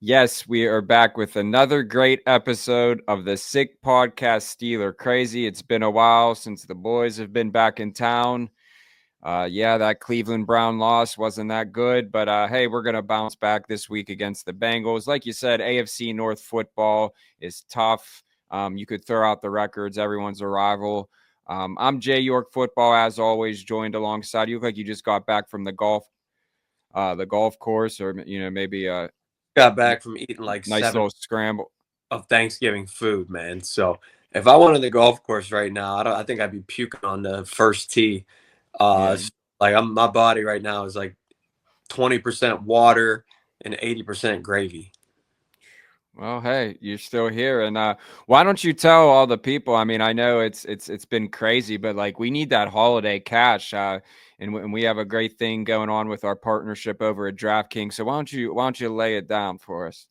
Yes, we are back with another great episode of the Sick Podcast Steeler Crazy. It's been a while since the boys have been back in town. Yeah, that Cleveland Brown loss wasn't that good, but hey, we're going to bounce back this week against the Bengals. Like you said, AFC North football is tough. You could throw out the records, everyone's a rival. I'm Jay York Football, as always, joined alongside you. Look like you just got back from the golf course, or maybe Got back from eating like nice seven little scramble. of Thanksgiving food, man. So if I went on the golf course right now, I think I'd be puking on the first tee. Yeah. Like my body right now is like 20% water and 80% gravy. Well, hey, you're still here, and why don't you tell all the people? I mean, I know it's been crazy, but like we need that holiday cash, and we have a great thing going on with our partnership over at DraftKings. So why don't you lay it down for us?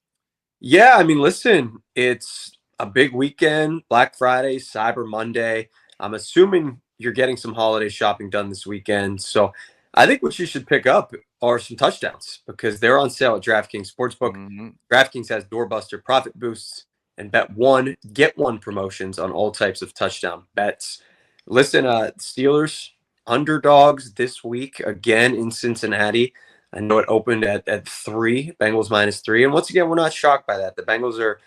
Yeah, I mean, listen, it's a big weekend, Black Friday, Cyber Monday. I'm assuming you're getting some holiday shopping done this weekend. So I think what you should pick up are some touchdowns because they're on sale at DraftKings Sportsbook. Mm-hmm. DraftKings has doorbuster profit boosts and bet one, get one promotions on all types of touchdown bets. Listen, Steelers underdogs this week again in Cincinnati. I know it opened at 3, Bengals -3. And once again, we're not shocked by that. The Bengals are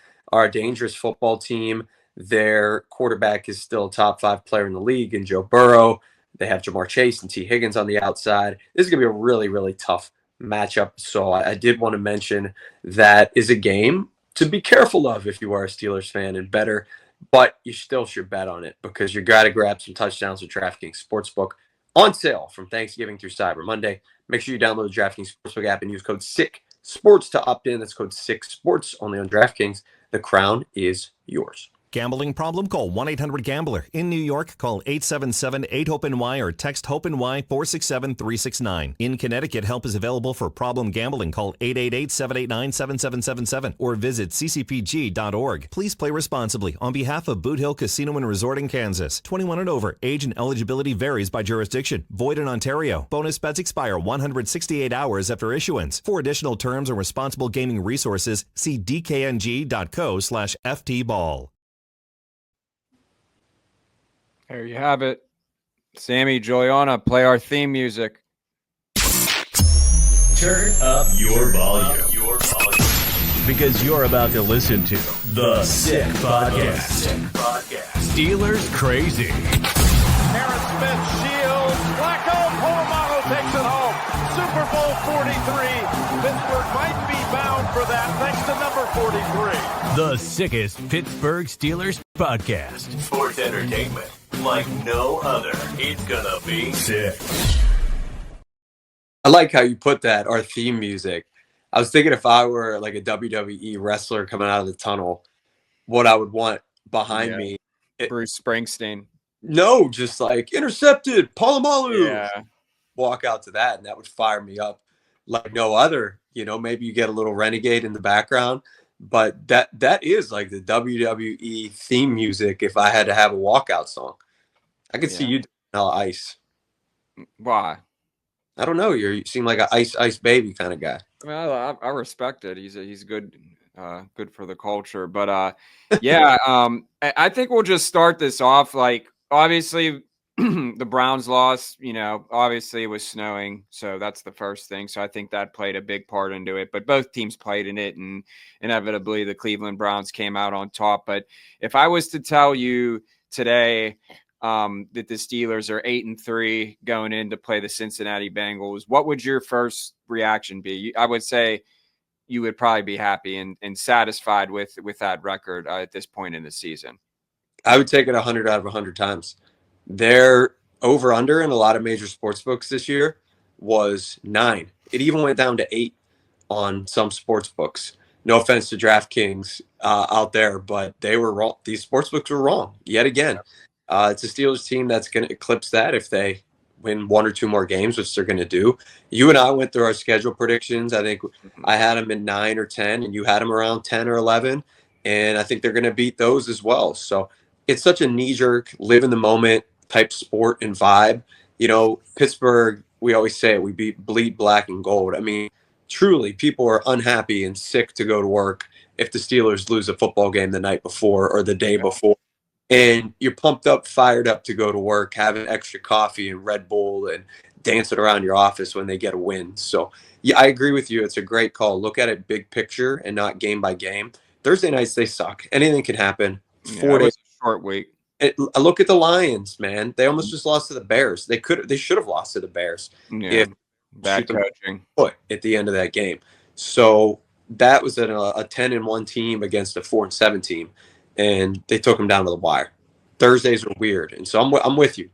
a dangerous football team. Their quarterback is still a top 5 player in the league in Joe Burrow. They have Jamar Chase and T. Higgins on the outside. This is going to be a really, really tough matchup. So I did want to mention that is a game to be careful of if you are a Steelers fan and better, but you still should bet on it because you got to grab some touchdowns with DraftKings Sportsbook on sale from Thanksgiving through Cyber Monday. Make sure you download the DraftKings Sportsbook app and use code SICKSPORTS to opt in. That's code SICKSPORTS only on DraftKings. The crown is yours. Gambling problem? Call 1-800-GAMBLER. In New York, call 877-8-HOPE-NY or text HOPE-NY 467-369. In Connecticut, help is available for problem gambling. Call 888-789-7777 or visit ccpg.org. Please play responsibly on behalf of Boot Hill Casino and Resort in Kansas. 21 and over. Age and eligibility varies by jurisdiction. Void in Ontario. Bonus bets expire 168 hours after issuance. For additional terms and responsible gaming resources, see dkng.co/ftball. There you have it, Sammy, Juliana. Play our theme music. Turn up your volume. Because you're about to listen to The Sick Podcast. Steelers Crazy. Harris Smith shields. Blackout. Polamalu takes it home. Super Bowl 43. Pittsburgh might be bound for that thanks to number 43. The sickest Pittsburgh Steelers podcast. Sports entertainment like no other. It's gonna be sick. I like how you put that, our theme music. I was thinking if I were like a WWE wrestler coming out of the tunnel, what I would want behind me. Bruce Springsteen. No, just like intercepted, Polamalu. Yeah. Walk out to that, and that would fire me up like no other. You know, maybe you get a little Renegade in the background, but that is like the WWE theme music if I had to have a walkout song. I could see you doing Ice. Why? I don't know. You seem like an ice baby kind of guy. I mean, I respect it. He's good, good for the culture. But yeah, I think we'll just start this off. Like, obviously, the Browns lost. You know, obviously it was snowing, so that's the first thing. So I think that played a big part into it. But both teams played in it, and inevitably the Cleveland Browns came out on top. But if I was to tell you today that the Steelers are 8-3 going in to play the Cincinnati Bengals, what would your first reaction be? I would say you would probably be happy and satisfied with that record at this point in the season. I would take it 100 out of 100 times. Their over-under in a lot of major sports books this year was 9. It even went down to 8 on some sports books. No offense to DraftKings out there, but they were wrong. These sports books were wrong yet again. It's a Steelers team that's going to eclipse that if they win 1 or 2 more games, which they're going to do. You and I went through our schedule predictions. I think I had them in 9 or 10, and you had them around 10 or 11. And I think they're going to beat those as well. So it's such a knee-jerk, live-in-the-moment type sport and vibe. You know, Pittsburgh, we always say it, we bleed black and gold. I mean, truly people are unhappy and sick to go to work if the Steelers lose a football game the night before or the day before. And you're pumped up, fired up to go to work, having extra coffee and Red Bull and dancing around your office when they get a win. So, yeah, I agree with you. It's a great call. Look at it big picture and not game by game. Thursday nights, they suck. Anything can happen. Yeah, 4 it was days. a short week. I look at the Lions, man. They almost just lost to the Bears. They should have lost to the Bears Yeah, if bad coaching. foot at the end of that game. So that was a 10-1 team against a 4-7 team, and they took them down to the wire. Thursdays are weird, and so I'm with you.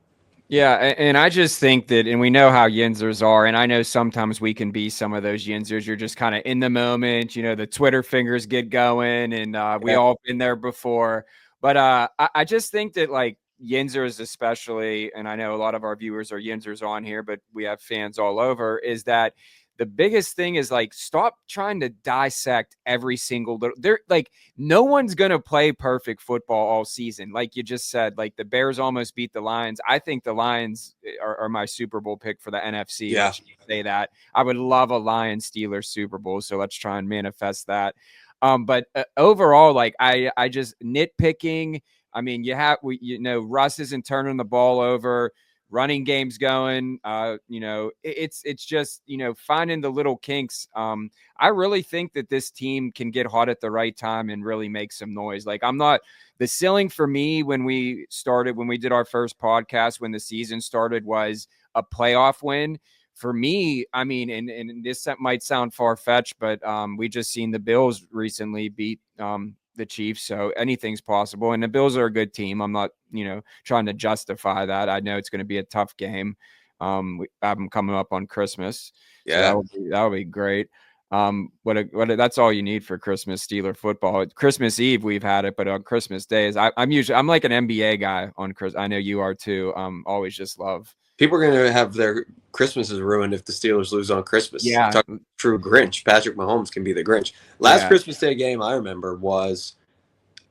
Yeah, and I just think that, and we know how Yinzers are, and I know sometimes we can be some of those Yinzers. You're just kind of in the moment, the Twitter fingers get going, and we all been there before. But I just think that, like, Yinzers especially, and I know a lot of our viewers are Yinzers on here, but we have fans all over, is that the biggest thing is, like, stop trying to dissect every single little. They're like, no one's gonna play perfect football all season. Like you just said, like the Bears almost beat the Lions. I think the Lions are my Super Bowl pick for the NFC. Yeah. Let's say that. I would love a Lions Steelers Super Bowl. So let's try and manifest that. But overall, like I just nitpicking. I mean, Russ isn't turning the ball over. Running games going, it's just, finding the little kinks. I really think that this team can get hot at the right time and really make some noise. Like, the ceiling for me when we did our first podcast, when the season started, was a playoff win. For me, I mean, and this might sound far-fetched, but we just seen the Bills recently beat the Chiefs, so anything's possible. And the Bills are a good team. I'm not, trying to justify that. I know it's going to be a tough game. We have them coming up on Christmas, so that would be great. That's all you need for Christmas Steeler football. Christmas Eve we've had it, but on Christmas days, I'm like an NBA guy on Christmas. I know you are too. Always just love. People are going to have their Christmases ruined if the Steelers lose on Christmas. Yeah. True Grinch. Patrick Mahomes can be the Grinch. Last Christmas Day game I remember was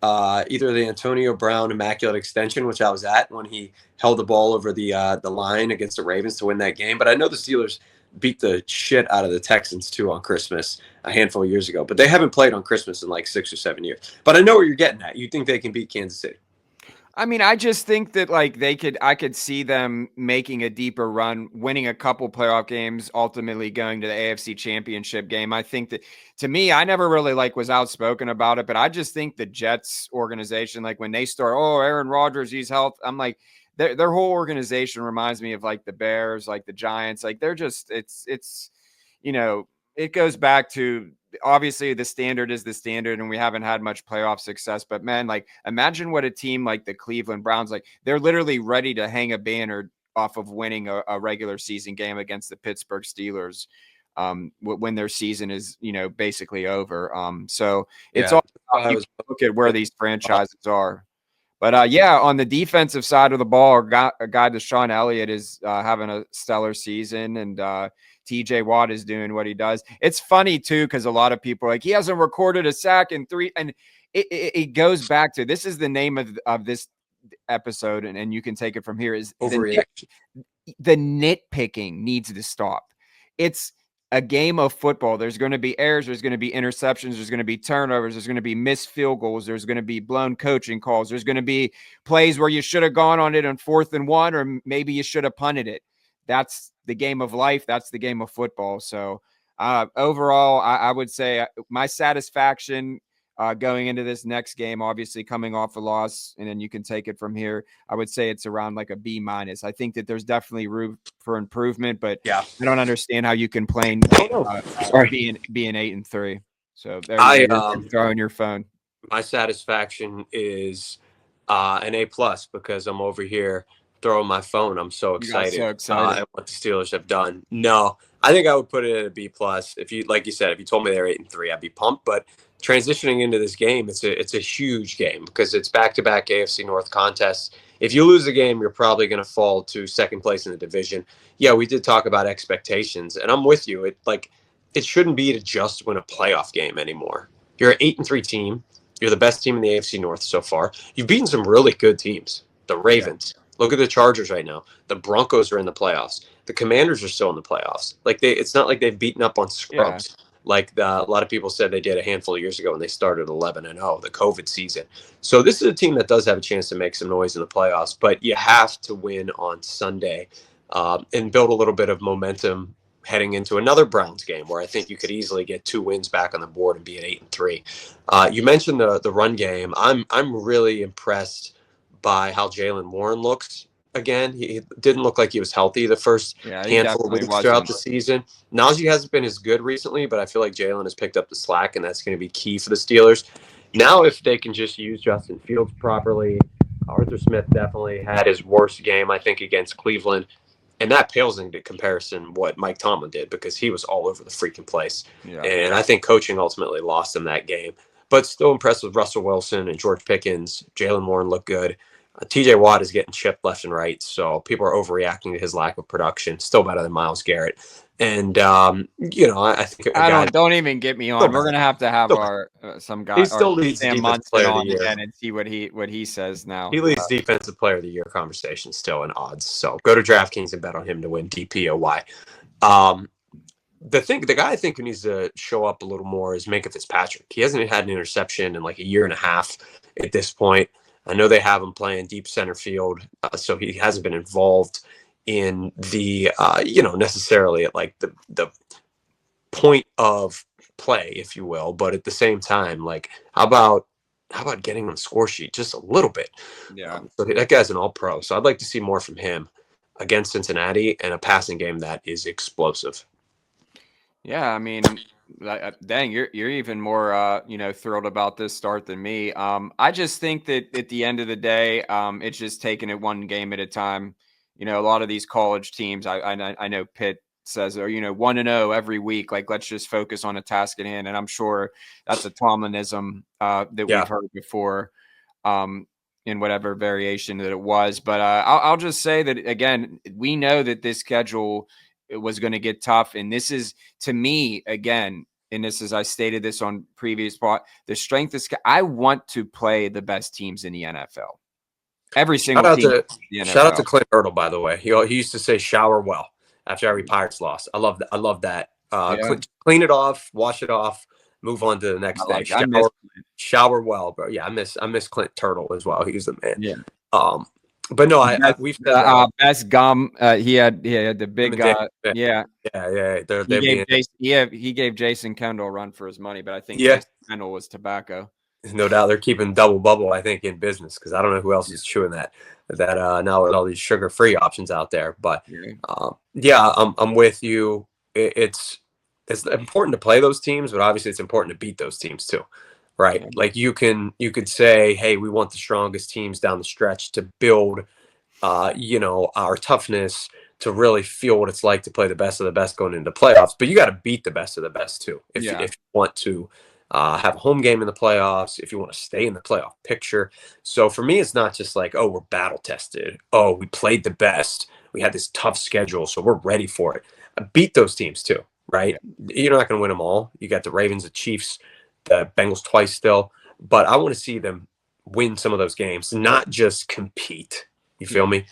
either the Antonio Brown Immaculate Extension, which I was at when he held the ball over the line against the Ravens to win that game. But I know the Steelers beat the shit out of the Texans too on Christmas a handful of years ago. But they haven't played on Christmas in like 6 or 7 years. But I know what you're getting at. You think they can beat Kansas City? I mean, I just think that, like, I could see them making a deeper run, winning a couple playoff games, ultimately going to the AFC Championship game. I think that, to me, I never really was outspoken about it, but I just think the Jets organization, like, when they start, Aaron Rodgers, he's healthy, I'm like, their whole organization reminds me of, like, the Bears, like the Giants. Like, they're just, it's it goes back to, obviously the standard is the standard, and we haven't had much playoff success, but man, like, imagine what a team like the Cleveland Browns, like, they're literally ready to hang a banner off of winning a regular season game against the Pittsburgh Steelers when their season is, basically over. So it's all about, look at where these franchises are. But on the defensive side of the ball, a guy Deshaun Elliott is having a stellar season, and TJ Watt is doing what he does. It's funny too, because a lot of people are like, he hasn't recorded a sack in 3, and it goes back to, this is the name of this episode, and you can take it from here, is overreaction. The nitpicking needs to stop. It's a game of football. There's going to be errors, there's going to be interceptions, there's going to be turnovers, there's going to be missed field goals, there's going to be blown coaching calls, there's going to be plays where you should have gone on it on 4th and 1, or maybe you should have punted it. That's the game of life. That's the game of football. So overall, I would say my satisfaction going into this next game, obviously coming off a loss, and then you can take it from here, I would say it's around like a B-. I think that there's definitely room for improvement, but I don't understand how you can play being 8-3. So there's throwing your phone. My satisfaction is an A+ because I'm over here throwing my phone. I'm so excited. At what the Steelers have done. No, I think I would put it at a B+. If you, like you said, if you told me they're 8-3, I'd be pumped. But transitioning into this game, it's a huge game because it's back-to-back AFC North contests. If you lose the game, you're probably going to fall to second place in the division. Yeah, we did talk about expectations, and I'm with you. It shouldn't be to just win a playoff game anymore. You're an 8-3 team. You're the best team in the AFC North so far. You've beaten some really good teams. The Ravens, Look at the Chargers right now. The Broncos are in the playoffs. The Commanders are still in the playoffs. Like it's not like they've beaten up on Yeah. scrubs. Like a lot of people said they did a handful of years ago when they started 11-0, the COVID season. So this is a team that does have a chance to make some noise in the playoffs, but you have to win on Sunday and build a little bit of momentum heading into another Browns game where I think you could easily get 2 wins back on the board and be at 8-3. You mentioned the run game. I'm really impressed by how Jaylen Warren looks. Again, he didn't look like he was healthy the first Yeah, he handful of definitely weeks throughout wasn't. the season. Najee hasn't been as good recently, but I feel like Jalen has picked up the slack, and that's going to be key for the Steelers. Now, if they can just use Justin Fields properly, Arthur Smith definitely had his worst game, I think, against Cleveland. And that pales into comparison what Mike Tomlin did because he was all over the freaking place. Yeah. And I think coaching ultimately lost him that game. But still impressed with Russell Wilson and George Pickens. Jaylen Warren looked good. TJ Watt is getting chipped left and right, so people are overreacting to his lack of production. Still better than Myles Garrett, and I think don't even get me on. We're gonna have our some guy. He still leads Sam Defensive Munson Player of the on Year. again and see what he says now. He leads Defensive Player of the Year conversation still in odds. So go to DraftKings and bet on him to win DPOY. The guy I think who needs to show up a little more is Minkah Fitzpatrick. He hasn't had an interception in like a year and a half at this point. I know they have him playing deep center field, so he hasn't been involved in the, necessarily at like the point of play, if you will. But at the same time, like, how about getting on the score sheet just a little bit? Yeah. So that guy's an all-pro. So I'd like to see more from him against Cincinnati and a passing game that is explosive. Yeah, I mean, dang, you're even more thrilled about this start than me. I just think that at the end of the day, it's just taking it one game at a time. A lot of these college teams, I know Pitt says, 1-0 every week. Like, let's just focus on a task at hand. And I'm sure that's a Tomlinism that we've heard before, in whatever variation that it was. But I'll just say that again, we know that this schedule was going to get tough. And this is, to me, again, and this is, I stated this on previous part, the strength is, I want to play the best teams in the NFL. Every single team. Shout out to Clint Hurdle, by the way. He used to say shower well after every Pirates loss. I love that. Clean it off, wash it off, move on to the next day. Shower well, bro. Yeah, I miss Clint Turtle as well. He was the man. Yeah. But no, we've said best gum. He had the big guy. Yeah. He gave Jason Kendall a run for his money, but I think Jason Kendall was tobacco. No doubt they're keeping double bubble, I think, in business because I don't know who else is chewing that now with all these sugar-free options out there. But I'm with you. It's important to play those teams, but obviously it's important to beat those teams too. Right. Yeah. Like you could say, hey, we want the strongest teams down the stretch to build, our toughness to really feel what it's like to play the best of the best going into playoffs. But you got to beat the best of the best too. If you want to have a home game in the playoffs, if you want to stay in the playoff picture. So for me, it's not just like, oh, we're battle tested. Oh, we played the best. We had this tough schedule, so we're ready for it. Beat those teams too, right? Yeah. You're not going to win them all. You got the Ravens, the Chiefs, the Bengals twice still, but I want to see them win some of those games, not just compete. You feel me?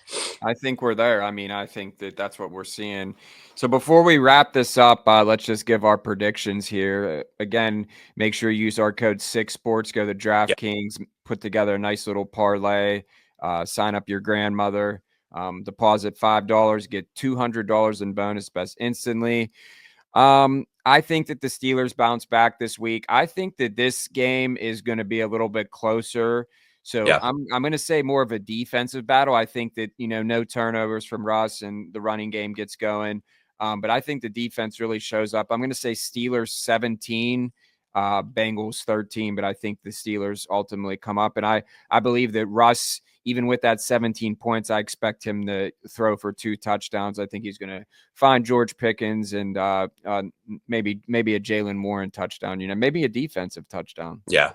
I think we're there. I mean, I think that's what we're seeing. So before we wrap this up, let's just give our predictions here. Again, make sure you use our code 6sports. Go to DraftKings, put together a nice little parlay, sign up your grandmother, deposit $5, get $200 in bonus bets instantly. I think that the Steelers bounce back this week. I think that this game is going to be a little bit closer. So I'm going to say more of a defensive battle. I think that, no turnovers from Russ and the running game gets going. But I think the defense really shows up. I'm going to say Steelers 17, Bengals 13, but I think the Steelers ultimately come up. And I believe that Russ, even with that 17 points, I expect him to throw for 2 touchdowns. I think he's going to find George Pickens and maybe a Jaylen Warren touchdown, maybe a defensive touchdown. Yeah.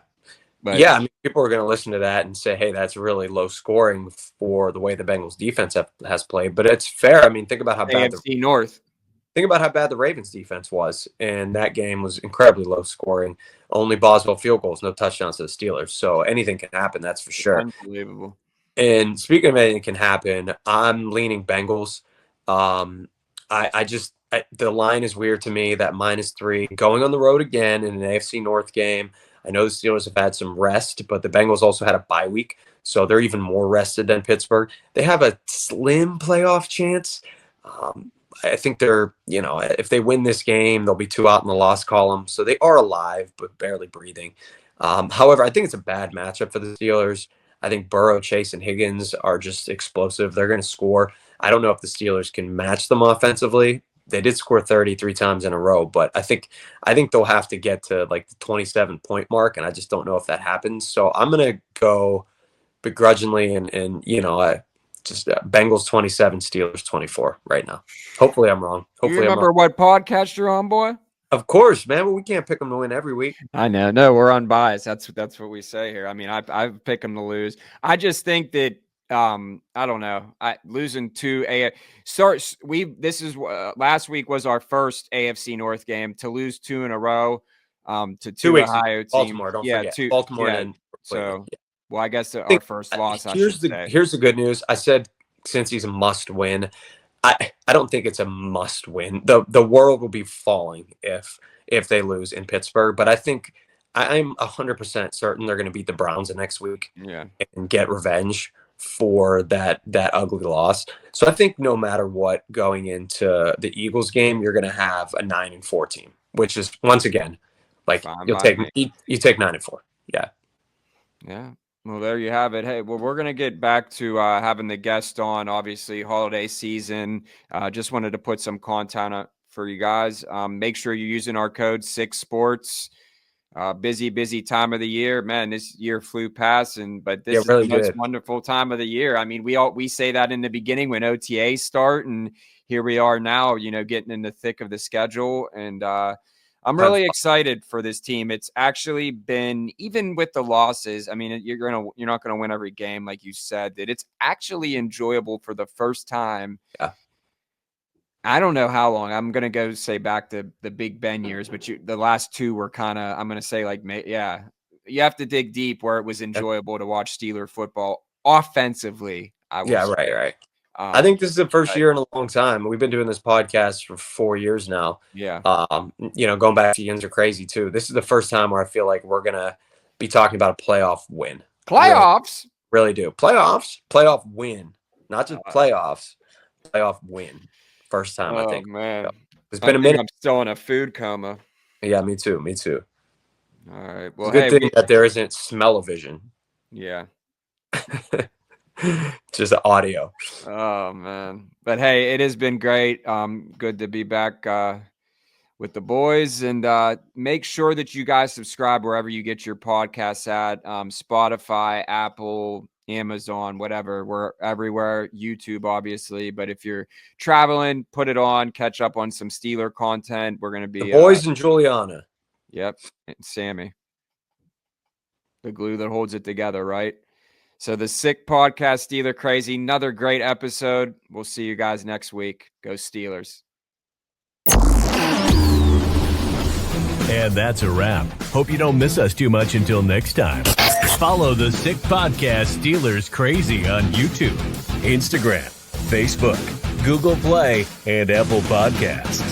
But I mean, people are going to listen to that and say, hey, that's really low scoring for the way the Bengals defense has played. But it's fair. I mean, think about how bad the Ravens defense was. And that game was incredibly low scoring. Only Boswell field goals, no touchdowns to the Steelers. So anything can happen, that's for sure. Unbelievable. And speaking of anything can happen, I'm leaning Bengals. The line is weird to me, that -3 going on the road again in an AFC North game. I know the Steelers have had some rest, but the Bengals also had a bye week, so they're even more rested than Pittsburgh. They have a slim playoff chance. I think if they win this game, they'll be 2 out in the loss column. So they are alive, but barely breathing. However, I think it's a bad matchup for the Steelers. I think Burrow, Chase, and Higgins are just explosive. They're going to score. I don't know if the Steelers can match them offensively. They did score 33 times in a row, but I think they'll have to get to like the 27-point mark, and I just don't know if that happens. So I'm going to go begrudgingly and Bengals 27, Steelers 24 right now. Hopefully I'm wrong. You remember what podcast you're on, boy? Of course, man. But we can't pick them to win every week. I know. No, we're unbiased. That's what we say here. I mean, I pick them to lose. I just think that I don't know. Losing to last week was our first AFC North game. To lose 2 in a row to 2 Ohio teams. Baltimore, don't forget. Baltimore and so. Well, I guess our first loss. Here's the good news. I said since he's a must win. I don't think it's a must win. The world will be falling if they lose in Pittsburgh, but I think I'm 100% certain they're going to beat the Browns the next week and get revenge for that ugly loss. So I think no matter what, going into the Eagles game, you're going to have a 9-4 team, which is once again like you take 9-4. Yeah. Yeah. Well, there you have it. Hey, well, we're going to get back to having the guest on, obviously, holiday season. Just wanted to put some content up for you guys. Make sure you're using our code 6sports. Busy time of the year. Man, this year flew past, but this is really the most wonderful time of the year. I mean, we say that in the beginning when OTAs start, and here we are now, getting in the thick of the schedule. And I'm really excited for this team. It's actually been, even with the losses, I mean, you're not gonna win every game, like you said, that it's actually enjoyable for the first time. Yeah. I don't know how long. I'm gonna go say back to the Big Ben years, but the last 2 were kind of, I'm gonna say you have to dig deep where it was enjoyable to watch Steeler football offensively. Right. I think this is the first year in a long time. We've been doing this podcast for 4 years now. Yeah. Going back to Yins Are Crazy too. This is the first time where I feel like we're gonna be talking about a playoff win. Playoffs? Really do. Playoff win. Not just playoffs. Playoff win. First time, I think. Man. It's been a minute. I'm still in a food coma. Yeah, me too. All right. Well, it's a good thing that there isn't smell-o-vision. Yeah. Just audio. Oh man. But hey, it has been great. Good to be back with the boys, and make sure that you guys subscribe wherever you get your podcasts at. Spotify, Apple, Amazon, whatever. We're everywhere. YouTube, obviously. But if you're traveling, put it on, catch up on some Steeler content. We're gonna be the boys and Juliana. Yep. And Sammy. The glue that holds it together, right? So the Sick Podcast, Steeler Crazy, another great episode. We'll see you guys next week. Go Steelers. And that's a wrap. Hope you don't miss us too much until next time. Follow the Sick Podcast Steelers Crazy on YouTube, Instagram, Facebook, Google Play, and Apple Podcasts.